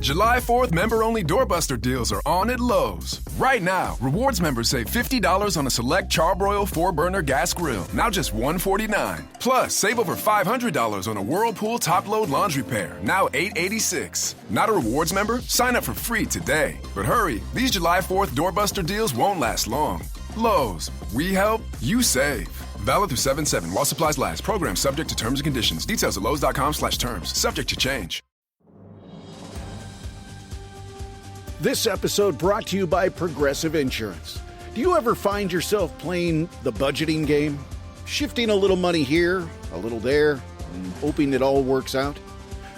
July 4th member-only doorbuster deals are on at Lowe's. Right now, rewards members save $50 on a select Charbroil 4-burner gas grill, now just $149. Plus, save over $500 on a Whirlpool top-load laundry pair, now $886. Not a rewards member? Sign up for free today. But hurry, these July 4th doorbuster deals won't last long. Lowe's, we help, you save. Valid through 7/7 while supplies last. Program subject to terms and conditions. Details at lowes.com/terms. Subject to change. This episode brought to you by Progressive Insurance. Do you ever find yourself playing the budgeting game? Shifting a little money here, a little there, and hoping it all works out?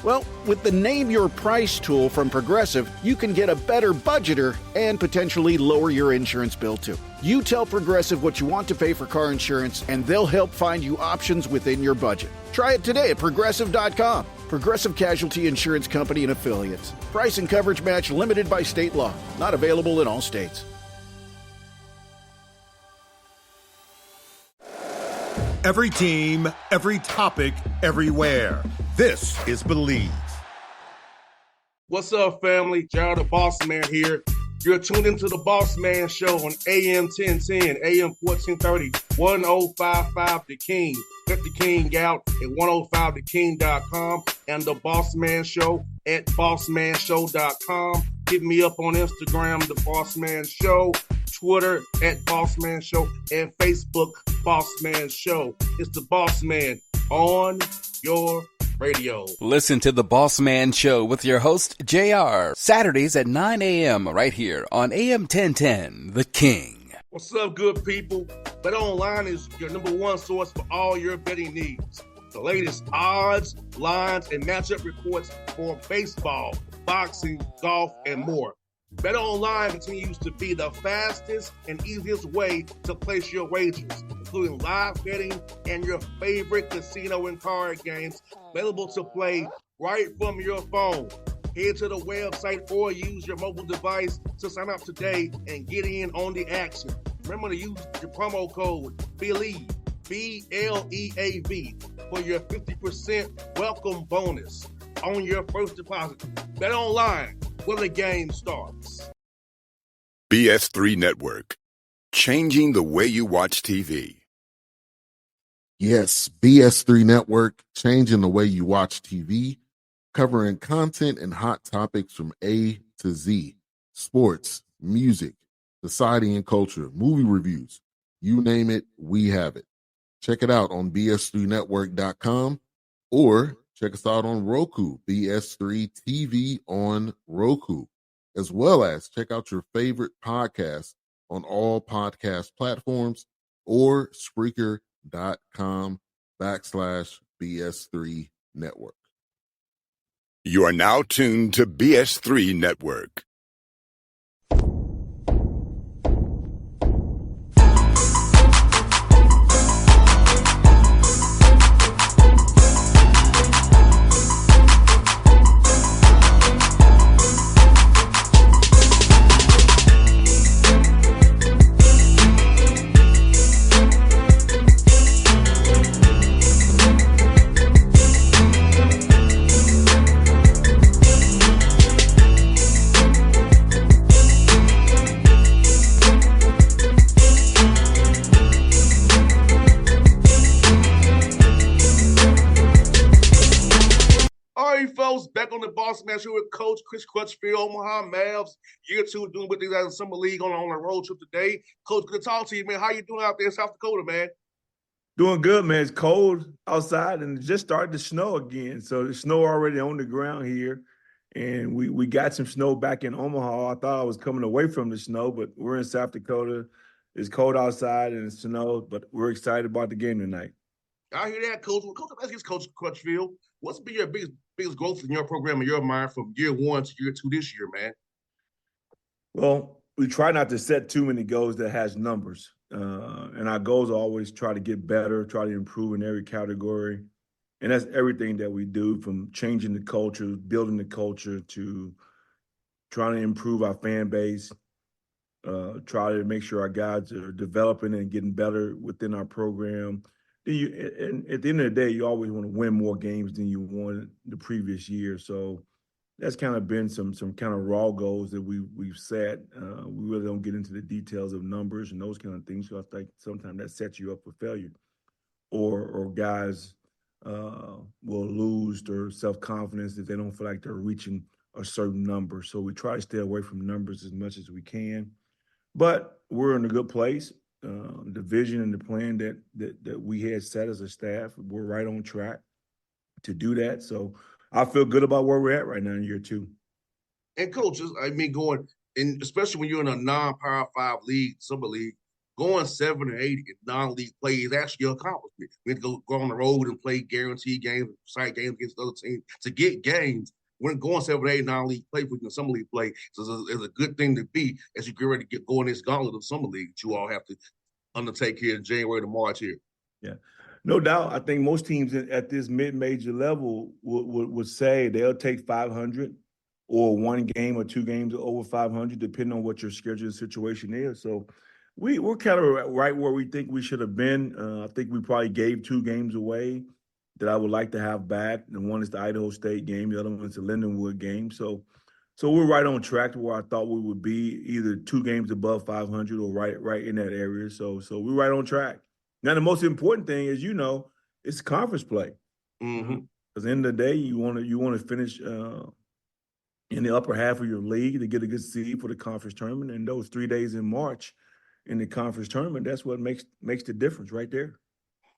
Well, with the Name Your Price tool from Progressive, you can get a better budgeter and potentially lower your insurance bill too. You tell Progressive what you want to pay for car insurance, and they'll help find you options within your budget. Try it today at Progressive.com. Progressive Casualty Insurance Company and Affiliates. Price and coverage match limited by state law. Not available in all states. Every team, every topic, everywhere. This is Believe. What's up, family? Gerald the Bossman here. You're tuned into the Bossman Show on AM 1010, AM 1430, 1055 The King. Let the King out at 105theking.com and the Bossman Show at bossmanshow.com. Hit me up on Instagram, The Bossman Show, Twitter at Bossman Show, and Facebook, Bossman Show. It's the Bossman on your radio. Listen to the Bossman Show with your host, JR, Saturdays at 9 a.m. right here on AM 1010, The King. What's up, good people? BetOnline is your number one source for all your betting needs. The latest odds, lines, and matchup reports for baseball, boxing, golf, and more. BetOnline continues to be the fastest and easiest way to place your wagers, including live betting and your favorite casino and card games available to play right from your phone. Head to the website or use your mobile device to sign up today and get in on the action. Remember to use your promo code BELIEVE, BLEAV, for your 50% welcome bonus on your first deposit. Bet online where the game starts. BS3 Network, changing the way you watch TV. Yes, BS3 Network, changing the way you watch TV, covering content and hot topics from A to Z, sports, music, society and culture, movie reviews, you name it, we have it. Check it out on bs3network.com or check us out on Roku, BS3 TV on Roku, as well as check out your favorite podcast on all podcast platforms or Spreaker.com/BS3 Network. You are now tuned to BS3 Network. Back on the Bossman Show with Coach Chris Crutchfield, Omaha Mavs, year 2 doing what they got in the summer league on a road trip today. Coach, good to talk to you, man. How you doing out there in South Dakota, man? Doing good, man. It's cold outside and it just started to snow again. So the snow already on the ground here. And we got some snow back in Omaha. I thought I was coming away from the snow, but we're in South Dakota. It's cold outside and it's snow, but we're excited about the game tonight. I hear that, Coach. Well, Coach, I'm asking Coach Crutchfield, what's been your biggest growth in your program, in your mind, from year 1 to year 2 this year, man? Well, we try not to set too many goals that has numbers. And our goals are always try to get better, try to improve in every category. And that's everything that we do, from changing the culture, building the culture, to trying to improve our fan base, try to make sure our guys are developing and getting better within our program. And at the end of the day, you always want to win more games than you won the previous year. So that's kind of been some kind of raw goals that we've set. We really don't get into the details of numbers and those kind of things. So I think sometimes that sets you up for failure, or guys will lose their self confidence if they don't feel like they're reaching a certain number. So we try to stay away from numbers as much as we can. But we're in a good place. The vision and the plan that we had set as a staff, we're right on track to do that. So I feel good about where we're at right now in year 2. And coaches, I mean, and especially when you're in a non-Power 5 league, summer league, going 7 or 8 in non-league play is actually an accomplishment. We have to go on the road and play guaranteed games, side games against other teams to get games. When going 7 or 8 non-league play for the summer league play is a good thing to be as you get ready to go in this gauntlet of summer league that you all have to undertake here in January to March here. Yeah, no doubt. I think most teams at this mid-major level would say they'll take 500 or 1 game or 2 games over 500, depending on what your schedule situation is. So we're kind of right where we think we should have been. I think we probably gave 2 games away that I would like to have back. And one is the Idaho State game. The other one is the Lindenwood game. So we're right on track to where I thought we would be, either 2 games above 500 or right in that area. So we're right on track. Now, the most important thing, as you know, is conference play. Mm-hmm. Because at the end of the day, you want to finish in the upper half of your league to get a good seed for the conference tournament. And those 3 days in March in the conference tournament, that's what makes the difference right there.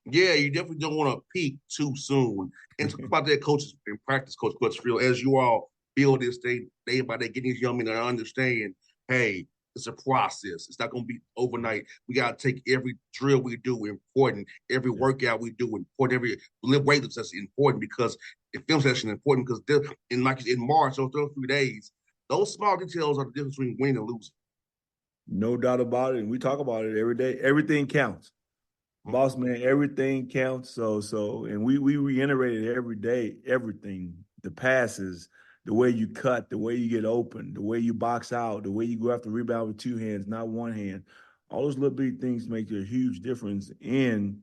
Yeah, you definitely don't want to peak too soon. And talk about that, coaches in practice, Coach Crutchfield, as you all build this day by day, getting these young men to understand, hey, it's a process. It's not going to be overnight. We got to take every drill we do important, every workout we do important, every weight that's important, because the film session is important because in March, those 3 days, those small details are the difference between winning and losing. No doubt about it. And we talk about it every day. Everything counts. Bossman, everything counts. So, and we reiterate it every day, everything, the passes, the way you cut, the way you get open, the way you box out, the way you go after rebound with 2 hands, not 1 hand. All those little bitty things make a huge difference in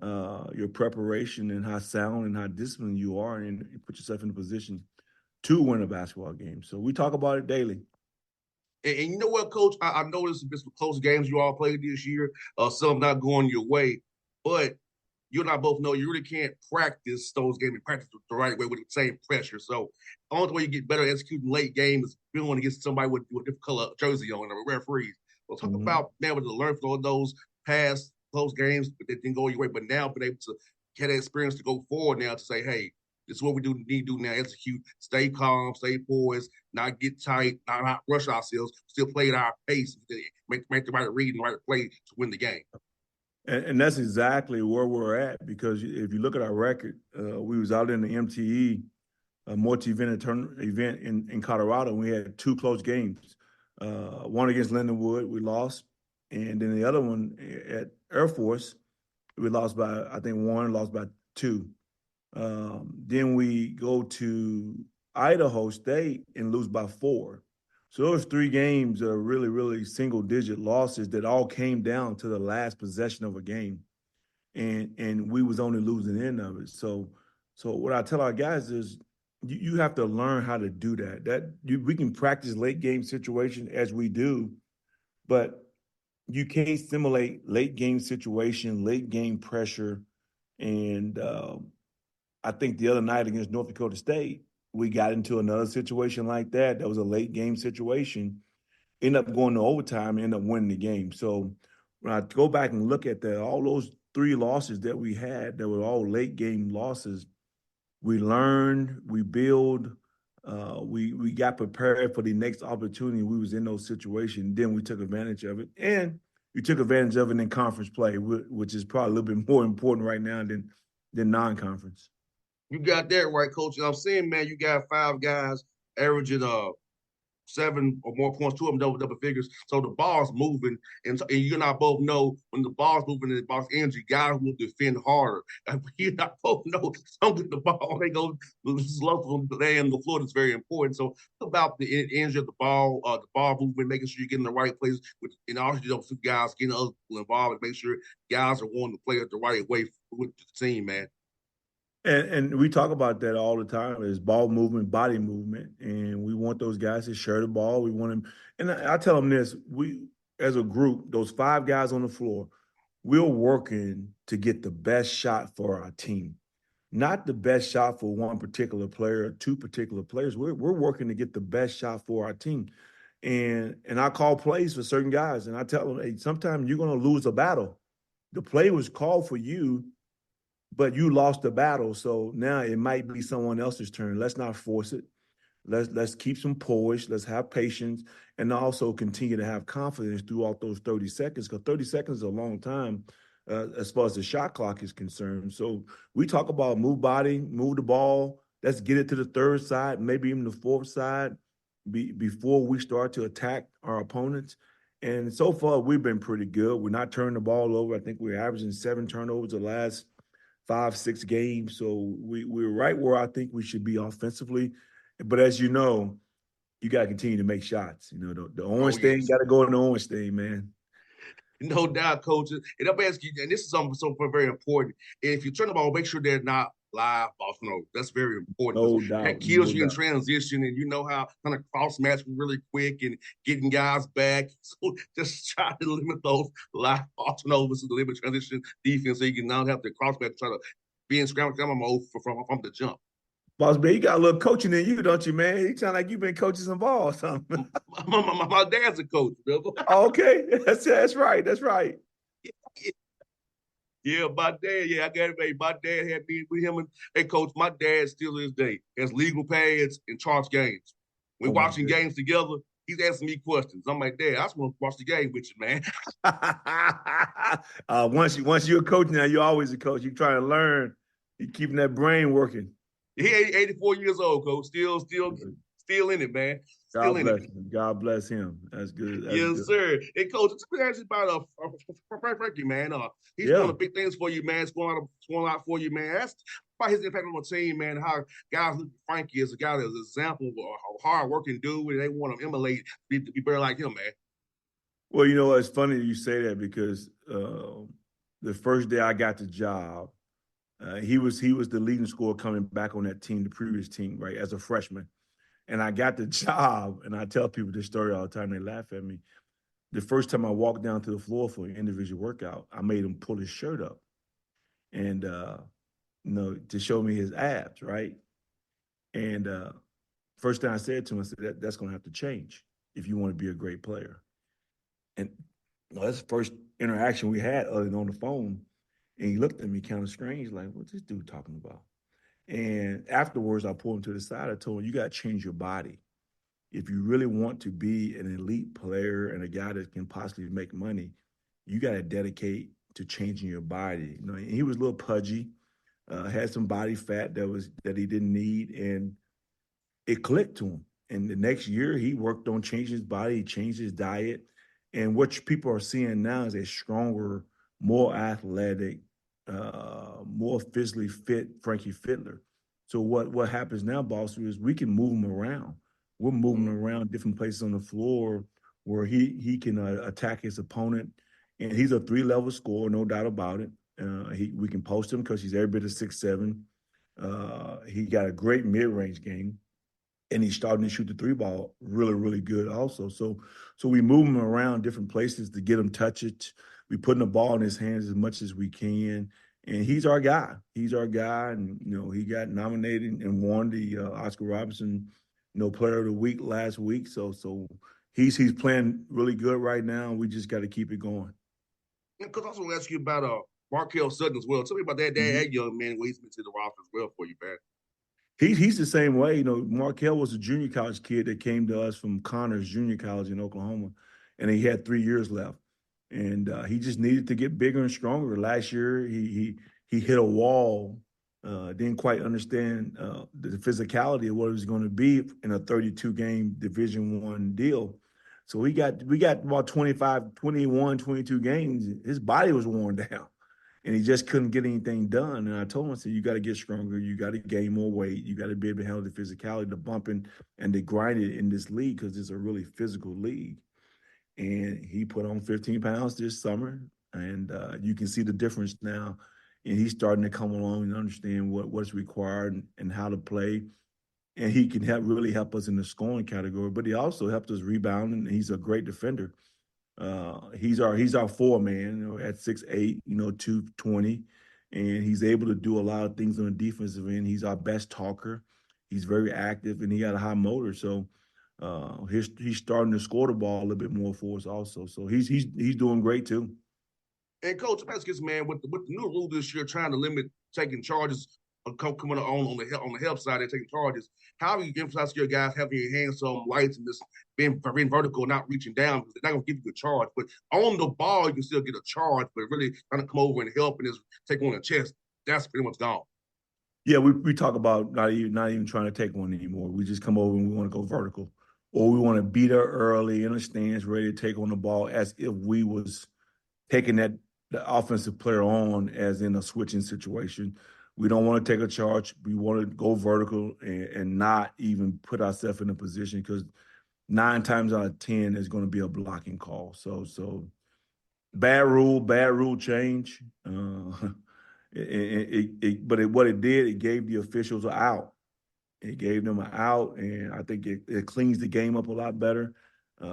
your preparation and how sound and how disciplined you are, and you put yourself in a position to win a basketball game. So we talk about it daily. And you know what, Coach? I know there's been some close games you all played this year. Some not going your way, but you and I both know you really can't practice those games and practice the right way with the same pressure. So the only way you get better at executing late games is feeling against somebody with a different color jersey on and a referee. We'll talk about being able to learn from those past close games that didn't go your way, but now being able to get that experience to go forward now to say, hey, this is what we need to do now. Execute, stay calm, stay poised, not get tight, not rush ourselves, still play at our pace, make the right read and right play to win the game. And that's exactly where we're at, because if you look at our record, we was out in the MTE, a multi-event event in Colorado, and we had 2 close games. One against Lindenwood, we lost, and then the other one at Air Force, we lost by, I think, 1, lost by 2. Then we go to Idaho State and lose by 4. So those 3 games are really, really single-digit losses that all came down to the last possession of a game, and we was only losing end of it. So what I tell our guys is you have to learn how to do that. We can practice late game situation as we do, but you can't simulate late game situation, late game pressure, and I think the other night against North Dakota State, we got into another situation like that. That was a late game situation. Ended up going to overtime and ended up winning the game. So when I go back and look at that, all those 3 losses that we had, that were all late game losses, we learned, we build, we got prepared for the next opportunity. We was in those situations. Then we took advantage of it. And we took advantage of it in conference play, which is probably a little bit more important right now than non-conference. You got that right, Coach. And I'm saying, man, you got 5 guys averaging 7 or more points, 2 of them double figures. So the ball's moving, and you and I both know when the ball's moving and the ball's energy, guys will defend harder. You and I both know some get the ball, they go slow from laying the floor. That's very important. So about the energy of the ball movement, making sure you're getting the right place, and also you know, some guys getting other people involved and make sure guys are wanting to play it the right way with the team, man. And we talk about that all the time is ball movement, body movement, and we want those guys to share the ball. We want them, and I tell them this: we, as a group, those 5 guys on the floor, we're working to get the best shot for our team, not the best shot for one particular player or two particular players. We're working to get the best shot for our team, and I call plays for certain guys, and I tell them, hey, sometimes you're going to lose a battle. The play was called for you, but you lost the battle. So now it might be someone else's turn. Let's not force it. Let's keep some poise. Let's have patience, and also continue to have confidence throughout those 30 seconds. Because 30 seconds is a long time as far as the shot clock is concerned. So we talk about move body, move the ball. Let's get it to the third side, maybe even the fourth side, before we start to attack our opponents. And so far, we've been pretty good. We're not turning the ball over. I think we're averaging 7 turnovers the last 5-6 games. So we're right where I think we should be offensively. But as you know, you got to continue to make shots. You know, the orange thing got to go in the orange thing, man. No doubt, coaches. And I'm asking you, and this is something very important. If you turn the ball, make sure they're not live off no. That's very important. No That doubt. kills No you in doubt. transition, and you know how kind of cross match really quick and getting guys back. So just try to limit those live off turnovers to limit transition defense, so you can now have the cross match try to be in scramble mode from the jump. Bossman, you got a little coaching in you, don't you, man? You sound like you've been coaching some ball or something. My dad's a coach, brother. Okay, that's right. That's right. Yeah, my dad. Yeah, I got it, baby. My dad had me with him, and hey, coach, my dad still to this day has legal pads and charts games. We're Oh my watching games together. He's asking me questions. I'm like, Dad, I just want to watch the game with you, man. Once you're a coach now, you're always a coach. You're trying to learn. You're keeping that brain working. He 84 years old, coach. Still in it, man. Still God in bless it. him. God bless him. That's good. That's Yes, good. sir. Hey, coach, it's actually about Frankie, man. He's doing big things for you, man. It's going out for you, man. That's about his impact on the team, man. How guys look at Frankie as a guy that's an example of a hard-working dude, and they want to emulate to be better like him, man. Well, you know, it's funny you say that because the first day I got the job, he was the leading scorer coming back on that team, the previous team, right, as a freshman. And I got the job, and I tell people this story all the time. They laugh at me. The first time I walked down to the floor for an individual workout, I made him pull his shirt up, and to show me his abs, right? And first thing I said to him, I said, that's going to have to change if you want to be a great player. And that's the first interaction we had other than on the phone. And he looked at me kind of strange, like, what's this dude talking about? And afterwards, I pulled him to the side. I told him, you got to change your body. If you really want to be an elite player and a guy that can possibly make money, you got to dedicate to changing your body. You know, and he was a little pudgy, had some body fat that he didn't need, and it clicked to him. And the next year, he worked on changing his body. He changed his diet. And what people are seeing now is a stronger, more athletic, more physically fit Frankie Fittler. So what happens now, boss, is we can move him around. We're moving him around different places on the floor where he can attack his opponent. And he's a 3-level scorer, no doubt about it. We can post him because he's every bit of 6'7". He got a great mid-range game. And he's starting to shoot the 3 ball really, really good also. So we move him around different places to get him touch it. We putting the ball in his hands as much as we can. And he's our guy. He's our guy. And, he got nominated and won the Oscar Robertson, Player of the Week last week. So he's playing really good right now. We just got to keep it going. Because I also want to ask you about Markel Sutton as well. Tell me about that young man who he's been to the roster as well for you, man. He's the same way. Markel was a junior college kid that came to us from Connors Junior College in Oklahoma, and he had 3 years left. And he just needed to get bigger and stronger. Last year, he hit a wall, didn't quite understand the physicality of what it was going to be in a 32-game Division I deal. So we got about 21, 22 games. His body was worn down. And he just couldn't get anything done. And I told him, I said, you got to get stronger. You got to gain more weight. You got to be able to handle the physicality, the bumping, and the grinding in this league because it's a really physical league. And he put on 15 pounds this summer. And you can see the difference now and he's starting to come along and understand what's required and how to play. And he can really help us in the scoring category, but he also helped us rebound, and he's a great defender. He's our four man, at 6'8", 220, and he's able to do a lot of things on the defensive end. He's our best talker. He's very active, and he got a high motor. So he's starting to score the ball a little bit more for us also. So he's doing great too. And Coach Haskins, man, with the new rule this year, trying to limit taking charges, coming on the help side, they're taking charges. How do you emphasize your guys having your hands on lights and just being vertical, not reaching down, because they're not going to give you a charge. But on the ball, you can still get a charge, but really trying to come over and help and just take on the chest, that's pretty much gone. Yeah, we talk about not even trying to take one anymore. We just come over and we want to go vertical, or we want to beat her early in the stands, ready to take on the ball, as if we was taking the offensive player on as in a switching situation. We don't want to take a charge. We want to go vertical and not even put ourselves in a position, because 9 times out of 10 is going to be a blocking call. So bad rule change. But what it did, it gave the officials an out. It gave them an out, and I think it cleans the game up a lot better,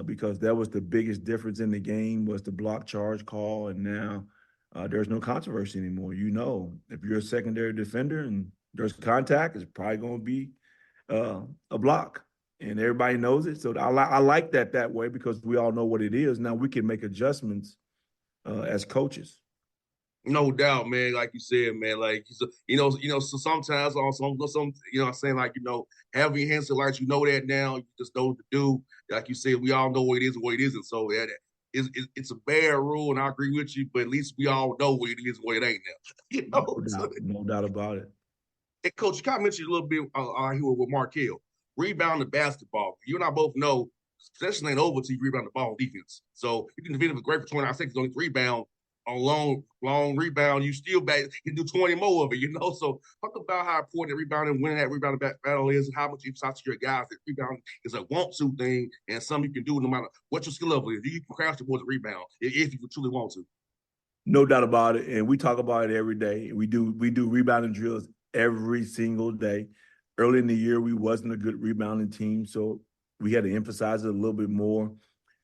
because that was the biggest difference in the game, was the block charge call, and now there's no controversy anymore. If you're a secondary defender and there's contact, it's probably going to be a block, and everybody knows it. So I like that way, because we all know what it is. Now we can make adjustments as coaches. No doubt, man. Like you said, man. Like so sometimes also some I'm saying, like, having your hands to lights, that now. You just know what to do. Like you said, we all know what it is and what it isn't. So it's a bad rule, and I agree with you. But at least we all know what it is and what it ain't now. No doubt about it. Hey, Coach, you kind of mentioned a little bit here with Markel. Rebound the basketball. You and I both know, especially ain't over till you rebound the ball on defense. So you can defend it great for 29 seconds, only rebound. On long rebound, you still can do 20 more of it, So talk about how important rebounding, winning that rebound battle is, and how much you talk to your guys that rebound is a want-to thing, and something you can do no matter what your skill level is. You can crash towards a rebound if you truly want to. No doubt about it, and we talk about it every day. We do rebounding drills every single day. Early in the year, we wasn't a good rebounding team, so we had to emphasize it a little bit more.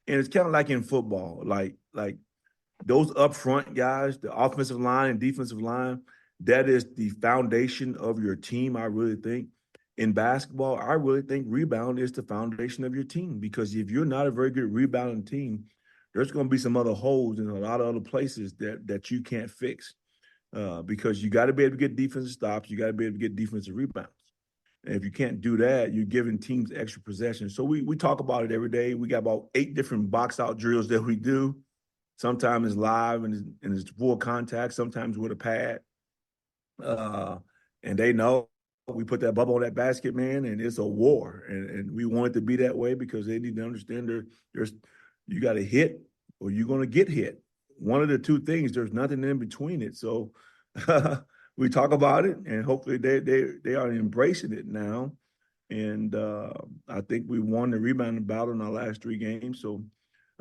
And it's kind of like in football, like those up front guys, the offensive line and defensive line, that is the foundation of your team, I really think. In basketball, I really think rebound is the foundation of your team, because if you're not a very good rebounding team, there's going to be some other holes in a lot of other places that you can't fix, because you got to be able to get defensive stops. You got to be able to get defensive rebounds. And if you can't do that, you're giving teams extra possessions. So we talk about it every day. We got about 8 different box-out drills that we do. Sometimes it's live and it's full contact, sometimes with a pad. And they know we put that bubble on that basket, man, and it's a war. And we want it to be that way, because they need to understand you got to hit or you're going to get hit. One of the two things, there's nothing in between it. So we talk about it, and hopefully they are embracing it now. And I think we won the rebounding battle in our last 3 games. So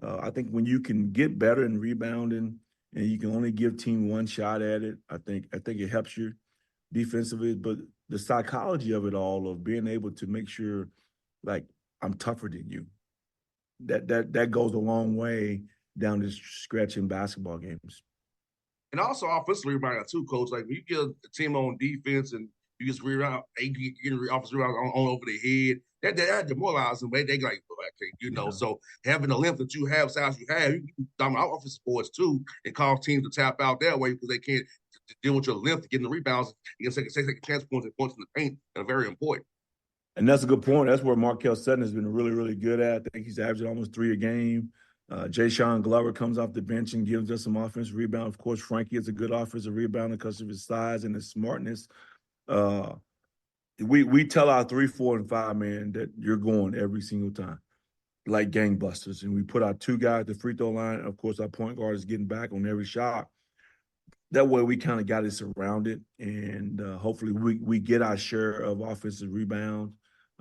I think when you can get better in rebounding and you can only give team one shot at it, I think it helps you defensively. But the psychology of it all, of being able to make sure, like, I'm tougher than you, that goes a long way down this stretch in basketball games. And also offensively rebounding too, Coach. Like, when you get a team on defense and you just rebound, get offensive rebound on over the head, that demoralizes them. They like, okay, So having the length that you have, size you have, you can dominate offensive boards too, and cause teams to tap out that way, because they can't deal with your length, getting the rebounds. You can take a chance points and points in the paint are very important. And that's a good point. That's where Markel Sutton has been really, really good at. I think he's averaging almost 3 a game. Jay Sean Glover comes off the bench and gives us some offensive rebound. Of course, Frankie is a good offensive rebounder because of his size and his smartness. We tell our 3, 4, and 5 man that you're going every single time, like gangbusters. And we put our 2 guys at the free throw line. Of course, our point guard is getting back on every shot. That way we kind of got it surrounded, and hopefully we get our share of offensive rebounds.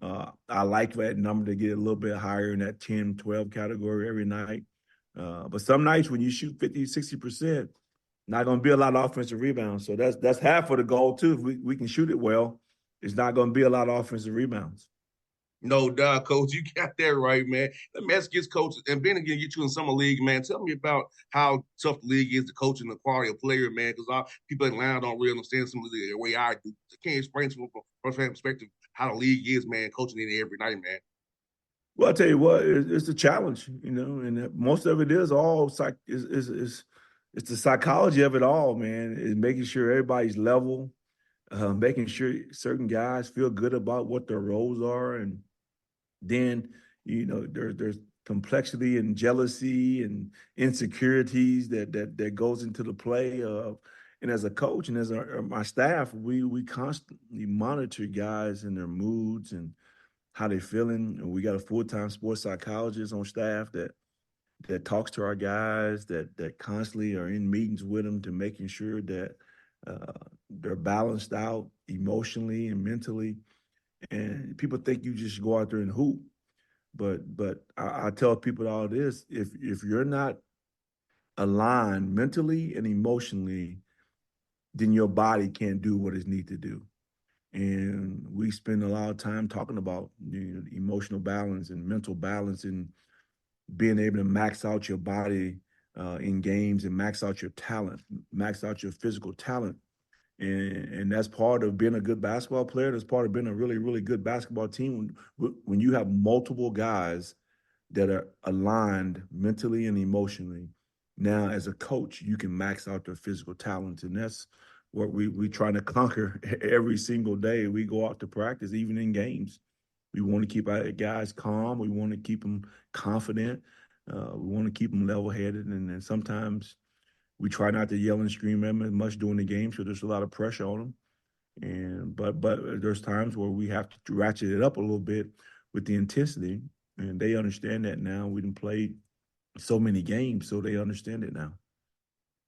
I like that number to get a little bit higher in that 10, 12 category every night. But some nights when you shoot 50, 60%, Not going to be a lot of offensive rebounds. So that's half of the goal, too. If we can shoot it well, it's not going to be a lot of offensive rebounds. No doubt, Coach. You got that right, man. Let me ask you, Coach, and Ben, again, get you in summer league, man. Tell me about how tough the league is to coach and the quality of player, man, because people in Atlanta don't really understand some of the way I do. I can't explain from a first-hand perspective how the league is, man, coaching in every night, man. Well, I'll tell you what, it's a challenge, and most of it is all it's the psychology of it all, man, is making sure everybody's level, making sure certain guys feel good about what their roles are. And then, there's complexity and jealousy and insecurities that goes into the play. And as a coach and as my staff, we constantly monitor guys and their moods and how they're feeling. And we got a full-time sports psychologist on staff that talks to our guys, that constantly are in meetings with them to making sure that they're balanced out emotionally and mentally. And people think you just go out there and hoop. But I tell people all this, if you're not aligned mentally and emotionally, then your body can't do what it needs to do. And we spend a lot of time talking about emotional balance and mental balance and being able to max out your body in games and max out your talent, max out your physical talent. And that's part of being a good basketball player. That's part of being a really, really good basketball team. When you have multiple guys that are aligned mentally and emotionally, now as a coach, you can max out their physical talents. And that's what we try to conquer every single day. We go out to practice, even in games. We want to keep our guys calm. We want to keep them confident. We want to keep them level-headed. And sometimes we try not to yell and scream at them as much during the game, so there's a lot of pressure on them. But there's times where we have to ratchet it up a little bit with the intensity, and they understand that now. We done played so many games, so they understand it now.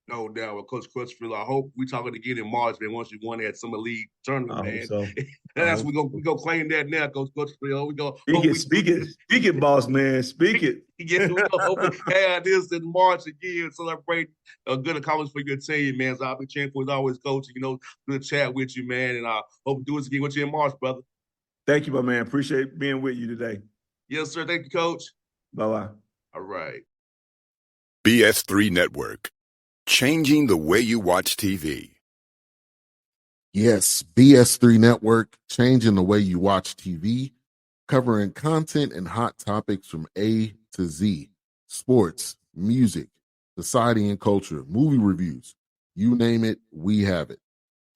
No doubt. Well, Coach Crutchfield, I hope we talking again in March, man, once you won that summer league tournament, man. So. That's we go claim that now, Coach Crutchfield. We go speak it, boss man. Speak it. Yeah, we gonna have this in March again, celebrate a good accomplishment for your team, man. So I'll be cheering for as always, Coach. Good chat with you, man, and I hope to do this again with you in March, brother. Thank you, my man. Appreciate being with you today. Yes, sir. Thank you, Coach. Bye-bye. All right. BS3 Network. Changing the way you watch TV. Yes, BS3 Network, changing the way you watch TV, covering content and hot topics from A to Z, sports, music, society and culture, movie reviews, you name it, we have it.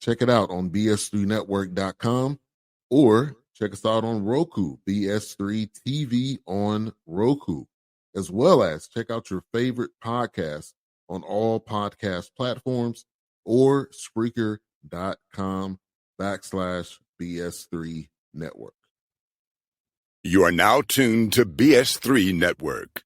Check it out on bs3network.com or check us out on Roku, BS3 TV on Roku, as well as check out your favorite podcast on all podcast platforms or Spreaker.com/BS3 Network. You are now tuned to BS3 Network.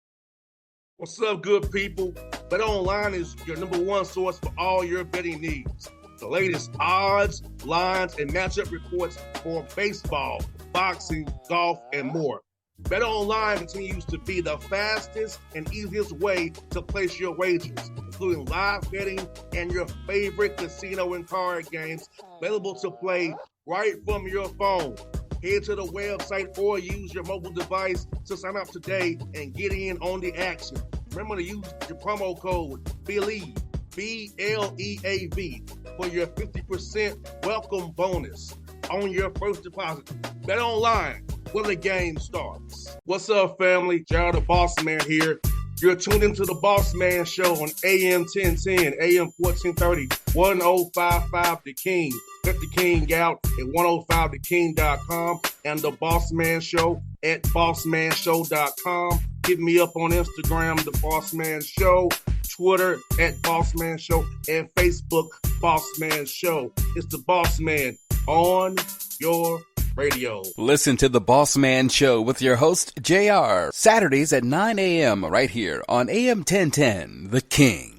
What's up, good people? Bet Online is your number one source for all your betting needs. The latest odds, lines, and matchup reports for baseball, boxing, golf, and more. Bet Online continues to be the fastest and easiest way to place your wagers, including live betting and your favorite casino and card games available to play right from your phone. Head to the website or use your mobile device to sign up today and get in on the action. Remember to use your promo code BELIEVE, BLEAV, for your 50% welcome bonus on your first deposit. Bet Online, where the game starts. What's up, family? Gerald the Bossman here. You're tuned into the Bossman Show on AM 1010, AM 1430, 1055 The King. Check The King out at 105theking.com and the Bossman Show at bossmanshow.com. Hit me up on Instagram, The Bossman Show, Twitter at Bossman Show, and Facebook, Bossman Show. It's the Bossman on your radio. Listen to The Bossman Show with your host, JR, Saturdays at 9 a.m. right here on AM 1010, The King.